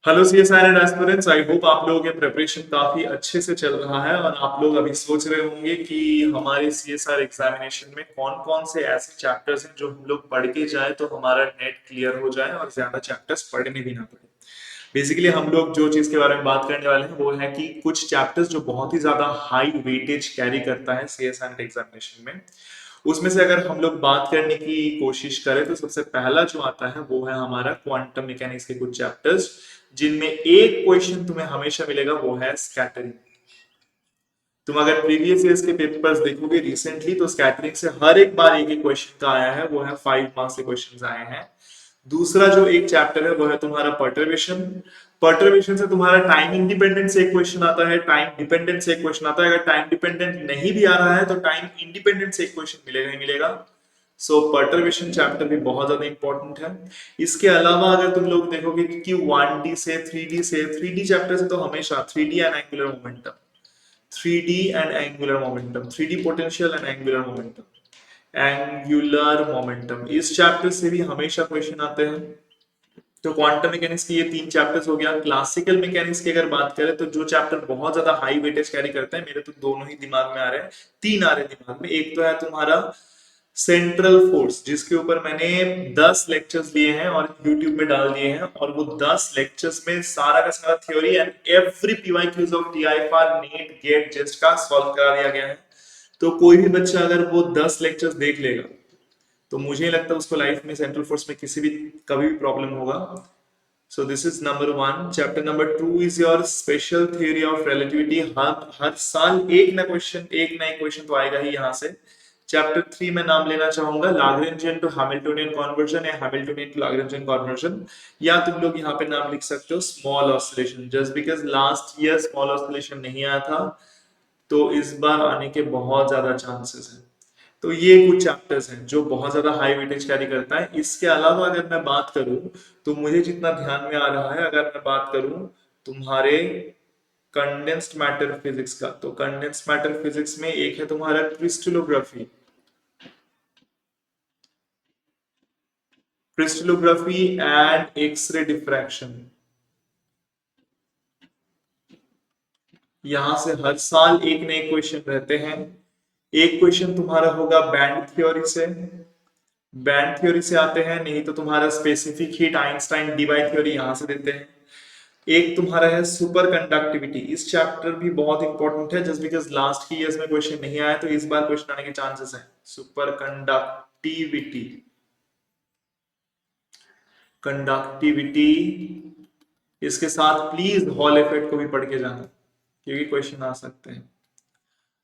Hello CSR and aspirants, I hope आप लोगों के प्रिपरेशन काफी अच्छे से चल रहा है और आप लोग अभी सोच रहे होंगे कि हमारे सीएसआर एग्जामिनेशन में कौन कौन से ऐसे चैप्टर्स हैं जो हम लोग पढ़ के जाए तो हमारा नेट क्लियर हो जाए और ज्यादा चैप्टर्स पढ़ने भी ना पड़े। बेसिकली हम लोग जो चीज के बारे में बात करने वाले हैं वो है कि कुछ चैप्टर्स जो बहुत ही ज्यादा हाई वेटेज कैरी करता है सीएसआर एग्जामिनेशन में, उसमें से अगर हम लोग बात करने की कोशिश करें तो सबसे पहला जो आता है वो है हमारा क्वांटम मैकेनिक्स के कुछ चैप्टर्स, जिनमें एक क्वेश्चन तुम्हें हमेशा मिलेगा, वो है स्कैटरिंग। तुम अगर प्रीवियस ईयर्स के पेपर्स देखोगे रिसेंटली तो स्कैटरिंग से हर एक बार एक एक क्वेश्चन का आया है, वो है 5 मार्क्स के क्वेश्चन आए हैं। दूसरा जो एक चैप्टर है वो है तुम्हारा पर्टर्बेशन। पर्टर्बेशन से तुम्हारा टाइम इंडिपेंडेंट से एक क्वेश्चन आता है, टाइम डिपेंडेंट से एक क्वेश्चन आता है। अगर टाइम डिपेंडेंट नहीं भी आ रहा है तो टाइम इंडिपेंडेंट से एक क्वेश्चन मिलेगा ही मिलेगा। सो पर्टर्बेशन चैप्टर भी बहुत ज्यादा इंपॉर्टेंट है। इसके अलावा अगर तुम लोग देखोगे कि 1D से 3D से 3D चैप्टर से तो हमेशा 3D and angular momentum, 3D and angular momentum, 3D potential and angular momentum, angular momentum, इस चैप्टर से भी हमेशा क्वेश्चन आते हैं। तो क्वांटम मैकेनिक्स की ये 3 चैप्टर्स हो गया। क्लासिकल मैकेनिक्स की अगर बात करें तो जो चैप्टर बहुत ज्यादा हाई वेटेज कैरी करते हैं, मेरे तो दोनों ही दिमाग में आ रहे हैं, 3 आ रहे हैं दिमाग में। एक तो है तुम्हारा सेंट्रल फोर्स, जिसके ऊपर मैंने 10 लेक्चर्स लिए हैं और यूट्यूब में डाल दिए हैं, और वो 10 लेक्चर्स में सारा का सारा theory and every PYQs of TIFR NET GATE JEST का सॉल्व करा दिया गया है। तो कोई भी बच्चा अगर वो 10 लेक्चर्स देख लेगा तो मुझे नहीं लगता उसको लाइफ में सेंट्रल फोर्स में किसी भी कभी भी प्रॉब्लम होगा। So this is number 1। Chapter number 2 is your special theory of relativity. हर साल एक ना क्वेश्चन, एक ना एक क्वेश्चन तो आएगा ही यहाँ से। चैप्टर 3 में नाम लेना चाहूंगा लाग्रेंजियन टू हैमिल्टोनियन कन्वर्जन या हैमिल्टोनियन टू लाग्रेंजियन कन्वर्जन, या तुम लोग यहाँ पे नाम लिख सकते हो small oscillation, just because last year small oscillation नहीं आया था तो इस बार आने के बहुत ज्यादा चांसेस हैं। तो ये कुछ चैप्टर्स हैं जो बहुत ज्यादा हाई वेटेज कैरी करता है। इसके अलावा अगर मैं बात करूं तो मुझे जितना ध्यान में आ रहा है, अगर मैं बात करूं तुम्हारे कंडेंस्ड मैटर फिजिक्स का, तो कंडेंस्ड मैटर फिजिक्स में एक है तुम्हारा crystallography. Crystallography and X-ray diffraction, यहां से हर साल एक नए क्वेश्चन रहते हैं। एक क्वेश्चन तुम्हारा होगा बैंड थ्योरी से, बैंड थ्योरी से आते हैं, नहीं तो तुम्हारा specific heat Einstein Debye theory यहां से देते हैं। एक तुम्हारा है सुपर कंडक्टिविटी। इस चैप्टर भी बहुत इंपॉर्टेंट है, जस्ट बिकॉज लास्ट की ईयर्स में क्वेश्चन नहीं आया तो इस बार क्वेश्चन आने के चांसेस हैं। सुपर कंडक्टिविटी, कंडक्टिविटी, इसके साथ प्लीज हॉल इफेक्ट को भी पढ़ के जाना क्योंकि क्वेश्चन आ सकते हैं।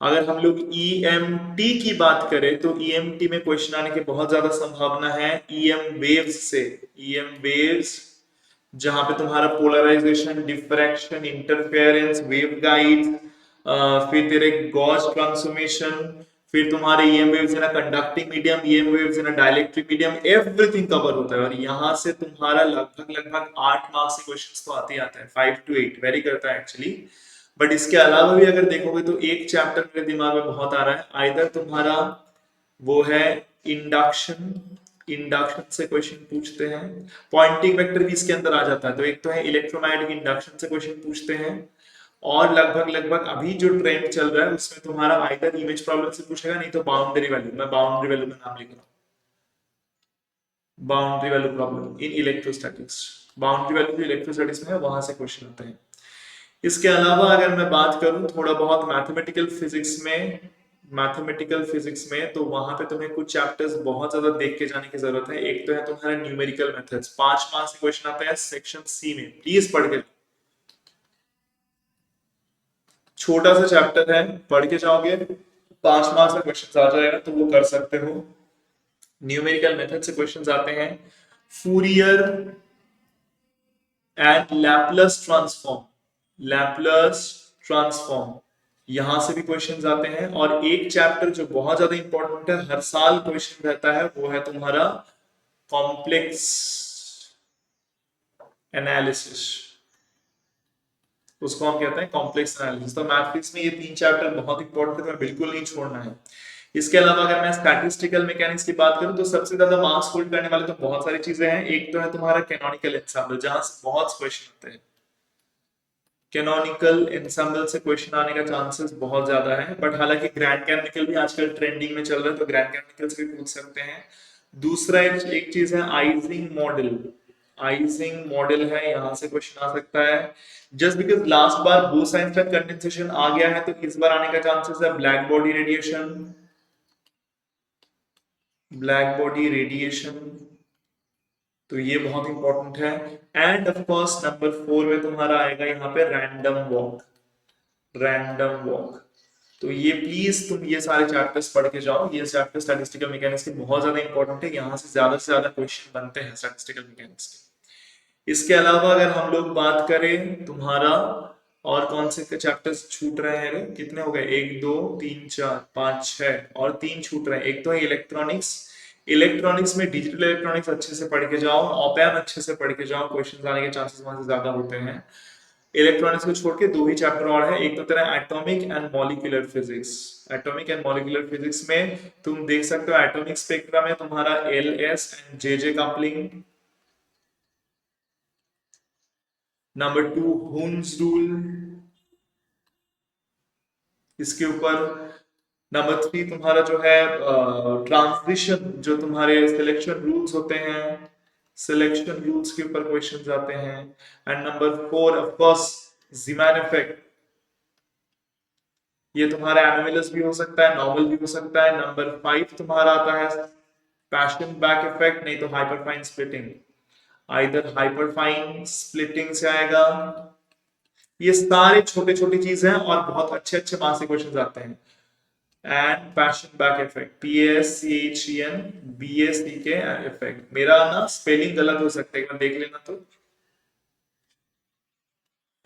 अगर हम लोग ईएमटी की बात करें तो ईएमटी में क्वेश्चन आने की बहुत ज्यादा संभावना है ईएम वेव्स से। ईएम वेव्स जहां पे तुम्हारा पोलराइजेशन, डिफ्रैक्शन, इंटरफेरेंस, वेवगाइड, फिर तेरे गॉस ट्रांसफॉर्मेशन, फिर तुम्हारे EM waves in a conducting medium, EM waves in a dielectric medium, everything cover होता है। और यहाँ से तुम्हारा लगभग लगभग 8 मार्क्स के क्वेश्चंस तो आते ही आते हैं, 5 to 8 वेरी करता है एक्चुअली। बट इसके अलावा भी अगर देखोगे तो एक चैप्टर मेरे दिमाग में बहुत आ रहा है, आइदर तुम्हारा वो है इंडक्शन। इंडक्शन से क्वेश्चन पूछते हैं, पॉइंटिंग वेक्टर भी इसके अंदर आ जाता है। तो एक तो है इलेक्ट्रोमैग्नेटिक इंडक्शन से क्वेश्चन पूछते हैं, और लगभग लगभग अभी जो ट्रेंड चल रहा है उसमें तुम्हारा आइदर इमेज प्रॉब्लम से पूछेगा, नहीं तो बाउंड्री वैल्यू। मैं बाउंड्री वैल्यू में नाम लिख रहा हूँ, boundary value problem in electrostatics. Boundary value जो इलेक्ट्रोस्टैटिक्स में है वहां से क्वेश्चन आते हैं। इसके अलावा अगर मैं बात करूं थोड़ा बहुत मैथमेटिकल फिजिक्स में, मैथमेटिकल फिजिक्स में तो वहां पे तुम्हें कुछ चैप्टर्स बहुत ज्यादा देख के जाने की जरूरत है। एक तो है तुम्हारा न्यूमेरिकल मेथड्स, 5 मार्क्स से क्वेश्चन आता है सेक्शन सी में, प्लीज पढ़ के। छोटा सा चैप्टर है, पढ़ के जाओगे 5 मार्क्स का क्वेश्चन आ जाएगा तो वो कर सकते हो। न्यूमेरिकल मेथड से क्वेश्चंस आते हैं, Fourier and Laplace transform, Laplace transform, यहां से भी क्वेश्चंस आते हैं। और एक चैप्टर जो बहुत ज्यादा इंपॉर्टेंट है, हर साल क्वेश्चन रहता है, वो है तुम्हारा कॉम्प्लेक्स एनालिसिस। उसको हम कहते हैं कॉम्प्लेक्स एनालिसिस। तो मैथ्स में ये 3 चैप्टर बहुत इंपॉर्टेंट है, तुम्हें बिल्कुल नहीं छोड़ना है। इसके अलावा अगर मैं स्टैटिस्टिकल मैकेनिक्स की बात करूं तो सबसे ज्यादा मार्क्स होल्ड करने वाले तो बहुत सारी चीजें हैं। एक तो है तुम्हारा कैनोनिकल एंसेम्बल, जहां से बहुत क्वेश्चन होते हैं। कैनोनिकल एंसेम्बल से क्वेश्चन आने का चांसेस बहुत ज्यादा है, बट हालांकि ग्रैंड कैनोनिकल भी आजकल ट्रेंडिंग में चल रहा है, तो ग्रैंड कैनोनिकल से भी पूछ सकते हैं। दूसरा एक चीज है आइजिंग मॉडल। आइजिंग मॉडल है, यहाँ से क्वेश्चन आ सकता है। जस्ट बिकॉज लास्ट बार बोस-आइंस्टाइन कंडेंसेशन आ गया है, तो इस बार आने का चांसेस है black body radiation. Black body radiation, तो ये बहुत इंपॉर्टेंट है। एंड ऑफ कोर्स नंबर 4 में तुम्हारा आएगा यहाँ पे रैंडम वॉक। रैंडम वॉक, तो ये प्लीज तुम ये सारे चैप्टर्स पढ़ के जाओ। ये चैप्टर स्टैटिस्टिकल मैकेनिक्स के बहुत ज्यादा इंपॉर्टेंट है, यहाँ से ज्यादा क्वेश्चन बनते हैं स्टैटिस्टिकल मैकेनिक्स के। इसके अलावा अगर हम लोग बात करें तुम्हारा और कौन से चैप्टर्स छूट रहे हैं, कितने हो गए, 1 2 3 4 5 6 और 3 छूट रहे हैं। एक तो है इलेक्ट्रॉनिक्स। इलेक्ट्रॉनिक्स में डिजिटल इलेक्ट्रॉनिक्स अच्छे से पढ़ के जाओ, ऑप-एम्प अच्छे से पढ़ के जाओ, क्वेश्चन आने के चांसेस वहां से ज्यादा होते हैं। इलेक्ट्रॉनिक्स को छोड़ के 2 ही चैप्टर और है, एक तो तेरा atomic and molecular physics. Atomic and molecular physics में तुम देख सकते हो एटॉमिक स्पेक्ट्रा में तुम्हारा LS and JJ coupling. Number 2 Hund's rule, इसके ऊपर। नंबर 3 तुम्हारा जो है ट्रांजिशन, जो तुम्हारे सिलेक्शन रूल्स होते हैं, सिलेक्शन रूल्स के ऊपर क्वेश्चंस आते हैं। And number 4 of course Zeeman effect, ये तुम्हारा एनोमलस भी हो सकता है, नॉर्मल भी हो सकता है। नंबर 5 तुम्हारा आता है पैशन बैक इफेक्ट, नहीं तो hyperfine splitting. Either hyperfine splitting से आएगा। ये सारे छोटे छोटे चीज हैं और बहुत अच्छे अच्छे मार्क्स के क्वेश्चन आते हैं। And passion back effect, PASCHEN effect. मेरा ना स्पेलिंग गलत हो सकता है, एक बार देख लेना। तो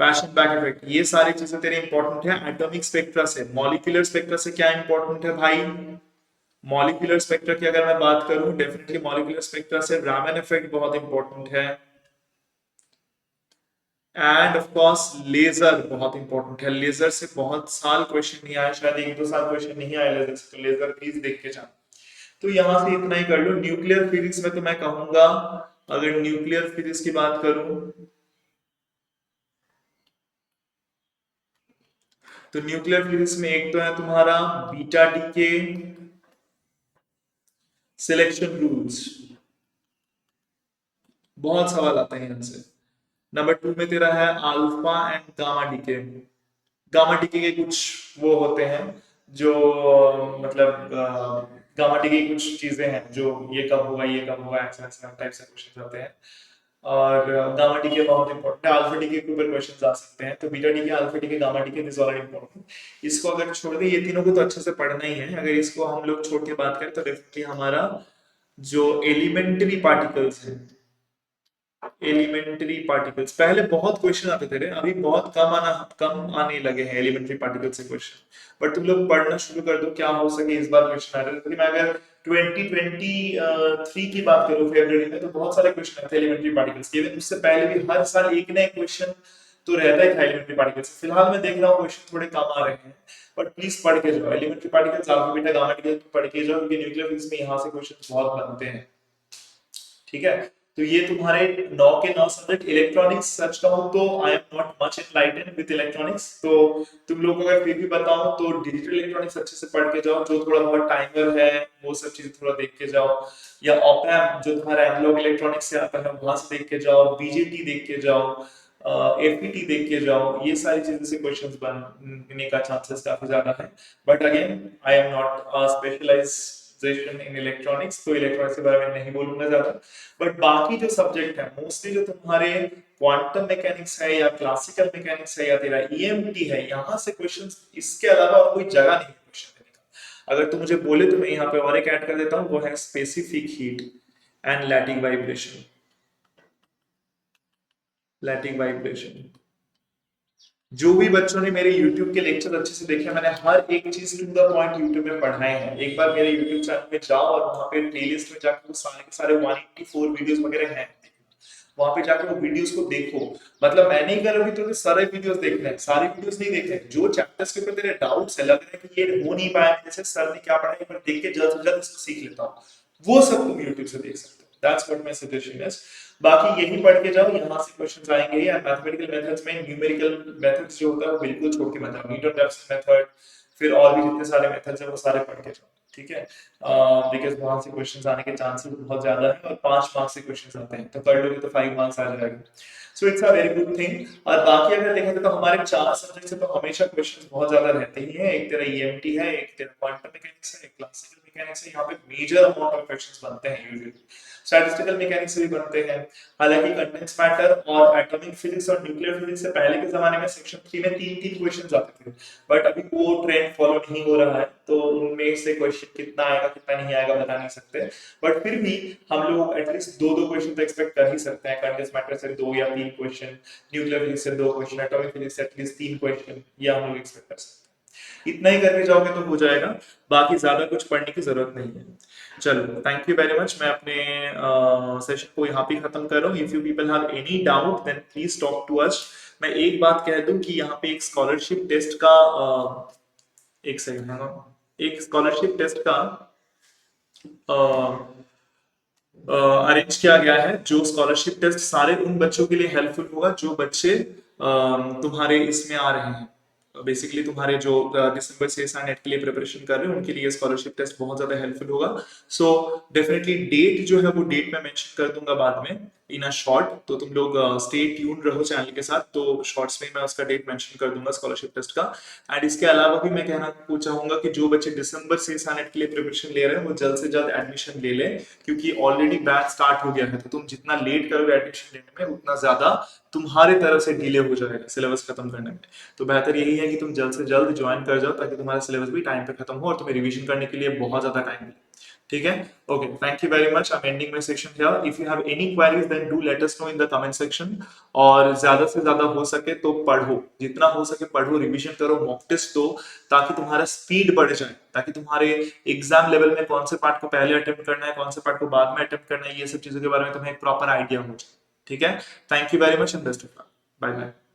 पैशन बैक इफेक्ट, ये सारी चीजें तेरे इंपॉर्टेंट है। एटॉमिक स्पेक्ट्रा से, मॉलिक्यूलर स्पेक्ट्रा से क्या इंपॉर्टेंट है भाई? मॉलिक्यूलर स्पेक्ट्रा की अगर मैं बात करूं, डेफिनेटली मॉलिक्यूलर स्पेक्ट्रा से रामन इफेक्ट बहुत इंपॉर्टेंट है। एंड ऑफ कोर्स लेजर बहुत इंपॉर्टेंट है। लेजर से बहुत साल क्वेश्चन नहीं आया, शायद 1 2 साल क्वेश्चन नहीं आया लेजर से, तो लेजर प्लीज देख के जाओ। तो यहां से इतना ही कर लो। न्यूक्लियर फिजिक्स में तो मैं कहूंगा, अगर न्यूक्लियर फिजिक्स की बात करूं तो न्यूक्लियर फिजिक्स में एक तो है तुम्हारा बीटा डीके, सिलेक्शन रूल्स, बहुत सवाल आते हैं इनसे। नंबर 2 में तेरा है alpha and gamma decay. Gamma decay के कुछ वो होते हैं जो मतलब गामा डीके की कुछ चीजें हैं जो ये कब हुआ, ये कब हुआ, ऐसा ऐसा टाइप से क्वेश्चन आते हैं। और गामा डीके बहुत इंपॉर्टेंट है। अल्फा डीके के ऊपर क्वेश्चंस आ सकते हैं, तो beta decay, alpha decay, gamma decay, this all are important. इसको अगर छोड़ दे, ये तीनों को तो अच्छे से पढ़ना ही है। अगर इसको हम लोग छोड़ के बात करें तो डेफिनेटली हमारा जो एलिमेंट्री पार्टिकल्स है, एलिमेंट्री पार्टिकल्स, पहले बहुत क्वेश्चन आते थे, अभी बहुत कम आने लगे हैं एलिमेंट्री पार्टिकल से क्वेश्चन। बट तुम लोग पढ़ना शुरू कर दो, क्या हो सके इस बार क्वेश्चन आ रहे हैं। मैं अगर 2023 की बात करूं फरवरी में, तो बहुत सारे क्वेश्चन आते थे एलिमेंट्री पार्टिकल्स के। उससे पहले भी हर साल एक ना एक क्वेश्चन तो रहता ही था एलिमेंट्री पार्टिकल्स। फिलहाल मैं देख रहा हूँ क्वेश्चन थोड़े कम आ रहे हैं, बट प्लीज पढ़ के जाओ elementary particles, alpha beta gamma पढ़ के जाओ, क्योंकि न्यूक्लियर फिजिक्स में यहाँ से क्वेश्चन बहुत बनते हैं। ठीक है, तो ये तुम्हारे 9 के 9 सब्जेक्ट। इलेक्ट्रॉनिक्स सच कहूं तो आई am not much enlightened with electronics, तो तुम लोग को अगर फिर भी बताऊं तो डिजिटल इलेक्ट्रॉनिक्स अच्छे से पढ़ के जाओ, जो थोड़ा बहुत टाइमर है वो सब चीजें थोड़ा देख के जाओ, या ऑप-एम्प जो तुम्हारा एनालॉग इलेक्ट्रॉनिक्स से आता है वहां से देख के जाओ, बीजेटी देख के जाओ, एफईटी देख के जाओ। ये सारी चीजें से क्वेश्चंस बनने का चांसेस काफी ज्यादा है। But again I am not specialization in electronics, तो इलेक्ट्रॉनिक्स के बारे में नहीं बोलूंगा ज्यादा। बट बाकी जो सब्जेक्ट है मोस्टली जो तुम्हारे क्वांटम मैकेनिक्स है या क्लासिकल मैकेनिक्स है या तेरा ईएमटी है, यहाँ से क्वेश्चंस, इसके अलावा और कोई जगह नहीं है क्वेश्चन देने का। अगर तुम मुझे बोले तो मैं यहाँ पे और एक ऐड कर देता हूँ, वो है specific heat and lattice vibration. Lattice vibration, जो भी बच्चों ने मेरे YouTube के लेक्चर अच्छे से देखे, मैंने हर एक चीज टू द पॉइंट YouTube में पढ़ाए हैं। एक बार मेरे YouTube चैनल में जाओ और वहां पे प्लेलिस्ट में जाकर सारे के सारे 184 वीडियोस वगैरह हैं, वहां पे जाके वो वीडियोस को देखो। मतलब मैं नहीं कर रहा तो सारे वीडियोस देखने हैं, सारी वीडियोस नहीं देखने हैं, जो चैप्टर्स के ऊपर तेरे डाउट्स है, लग रहा है कि ये हो नहीं पाया जैसे सर ने क्या पढ़ाया, एक बार देख के जल्द से जल्द इसको सीख लेता हूँ, वो सब तुम यूट्यूब से देख सकते हो। That's what my suggestion is. बाकी यही पढ़ के जाओ, यहाँ से क्वेश्चंस आएंगे, या मैथमेटिकल मेथड्स में न्यूमेरिकल मेथड्स जो होता है वो बिल्कुल छोड़ के मत जाओ, मीटर डेप्थ मेथड, फिर और भी जितने सारे मेथड्स हैं वो सारे पढ़ के जाओ, ठीक है। बिकॉज वहां से क्वेश्चंस आने के चांसेस बहुत ज्यादा है, और 5 मार्क्स से क्वेश्चंस आते हैं, तो कर लोगे तो 5 मार्क्स आ जाएगा। So it's a very good thing. और बाकी अगर देखा जाए तो हमारे 4 सब्जेक्ट से तो हमेशा क्वेश्चंस बहुत ज्यादा रहते ही हैं। एक तेरा ईएमटी है, एक तेरा क्वांटम मैकेनिक्स है, एक क्लासिकल मैकेनिक्स है, यहाँ पे मेजर अमाउंट ऑफ क्वेश्चंस बनते हैं यूजुअली। स्टैटिस्टिकल मैकेनिक्स से भी बनते हैं। हालांकि कंडेंस मैटर और एटॉमिक फिजिक्स और न्यूक्लियर फिजिक्स से पहले के जमाने में सेक्शन 3 में 3-3 क्वेश्चंस आते थे, बट अभी वो ट्रेंड फॉलो नहीं हो रहा है, तो उनमें से क्वेश्चन कितना आएगा कितना नहीं आएगा बता नहीं सकते। बट फिर भी हम लोग एटलीस्ट 2-2 क्वेश्चन तो एक्सपेक्ट कर ही सकते हैं। कंडेंस मैटर से 2 या 3 क्वेश्चन, न्यूक्लियर फिजिक्स से 2 क्वेश्चन, एटॉमिक फिजिक्स से एटलीस्ट 3 क्वेश्चन, या हम लोग एक्सपेक्ट कर सकते हैं। इतना ही करके जाओगे तो हो जाएगा, बाकी ज्यादा कुछ पढ़ने की जरूरत नहीं है। चलो, थैंक यू वेरी मच। मैं अपने सेशन को यहाँ पे खत्म कर रहा हूँ। If you people have any doubt then please talk to us. मैं एक बात कह दूं कि यहाँ पे एक स्कॉलरशिप टेस्ट का एक सेकंड है, एक स्कॉलरशिप टेस्ट का अरेंज किया गया है, जो स्कॉलरशिप टेस्ट सारे उन बच्चों के लिए हेल्पफुल होगा जो बच्चे तुम्हारे इसमें आ रहे हैं। बेसिकली तुम्हारे जो दिसंबर से नेट के लिए प्रिपरेशन कर रहे हैं उनके लिए स्कॉलरशिप टेस्ट बहुत ज्यादा हेल्पफुल होगा। सो डेफिनेटली डेट जो है वो डेट मैं मेंशन कर दूंगा बाद में इन अ शॉर्ट, तो तुम लोग स्टे ट्यून रहो चैनल के साथ, तो शॉर्ट्स में मैं उसका डेट मेंशन कर दूंगा स्कॉलरशिप टेस्ट का। एंड इसके अलावा भी मैं कहना चाहूंगा कि जो बच्चे दिसंबर से नेट के लिए प्रिपरेशन ले रहे हैं वो जल्द से जल्द एडमिशन ले लें, क्योंकि ऑलरेडी बैच स्टार्ट हो गया है, तो तुम जितना लेट करोगे एडमिशन लेने में उतना ज्यादा तुम्हारे तरफ से डिले हो जाएगा सिलेबस खत्म करने में। तो बेहतर यही है कि तुम जल्द से जल्द ज्वाइन कर जाओ, ताकि तुम्हारा सिलेबस भी टाइम पे खत्म हो और तुम्हें रिवीजन करने के लिए बहुत ज्यादा टाइम मिले, ठीक है। Okay, thank you very much. I am ending my section here. If you have any queries then do let us know in the comment section. और ज्यादा से ज्यादा हो सके तो पढ़ो, जितना हो सके पढ़ो, रिवीजन करो, मॉक टेस्ट दो, ताकि तुम्हारा स्पीड बढ़ जाए, ताकि तुम्हारे एग्जाम लेवल में कौन से पार्ट को पहले अटेम्प्ट करना है, कौन से पार्ट को बाद में अटेम्प्ट करना है, ये सब चीजों के बारे में तुम्हें एक प्रॉपर आइडिया हो जाए, ठीक है। Thank you very much and best of luck. Bye bye.